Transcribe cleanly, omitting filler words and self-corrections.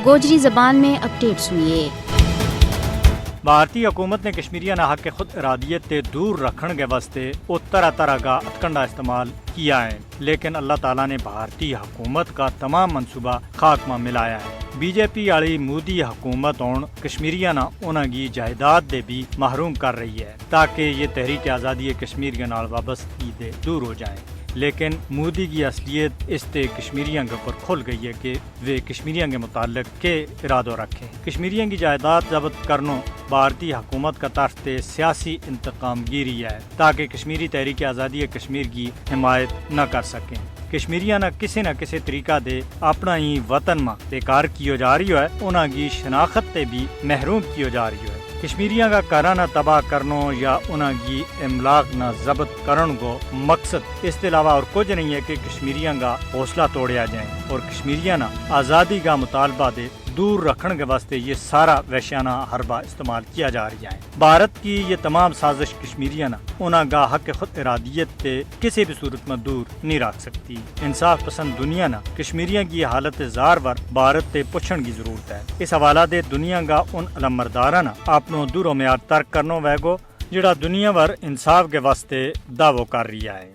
گوجری زبان میں اپڈیٹ سنیے۔ بھارتی حکومت نے کشمیریاں حق کے خود ارادیت تے دور رکھن کے واسطے او طرح طرح کا اتکنڈا استعمال کیا ہے، لیکن اللہ تعالیٰ نے بھارتی حکومت کا تمام منصوبہ خاک میں ملایا ہے۔ بی جے پی والی مودی حکومت ہون کشمیریاں انہاں کی جائیداد دے بھی محروم کر رہی ہے تاکہ یہ تحریک آزادی کشمیر نال وابستگی دے دور ہو جائیں، لیکن مودی کی اصلیت اس تے کشمیریاں کے اوپر کھل گئی ہے کہ وہ کشمیریاں کے متعلق کے ارادوں رکھیں۔ کشمیریاں کی جائیداد ضبط کرنو بھارتی حکومت کا طرف تے سیاسی انتقام گیری ہے تاکہ کشمیری تحریک آزادی کشمیر کی حمایت نہ کر سکیں۔ کشمیریاں نہ کسی طریقہ دے اپنا ہی وطن میں بیکار کیو جا رہی ہے، انہاں کی شناخت تے بھی محروم کیو جا رہی ہے۔ کشمیریاں کا کرانا تباہ کرنو یا انہاں کی املاک نہ ضبط کرن کو مقصد اس کے علاوہ اور کچھ نہیں ہے کہ کشمیریاں کا حوصلہ توڑیا جائیں اور کشمیریاں نہ آزادی کا مطالبہ دے دور رکھن کے واسطے یہ سارا وحشیانہ حربہ استعمال کیا جا رہی ہے۔ بھارت کی یہ تمام سازش کشمیریاں نہ انہاں کا حق خود ارادیت تے کسی بھی صورت میں دور نہیں رکھ سکتی۔ انصاف پسند دنیا نہ کشمیریاں کی حالت زار ور بھارت تے پوچھن کی ضرورت ہے۔ اس حوالہ دے دنیا کا ان علمبرداراں نہ اپنو دور و میار ترک کرنو ویگو جڑا دنیا ور انصاف کے واسطے دعوی کر رہی ہے۔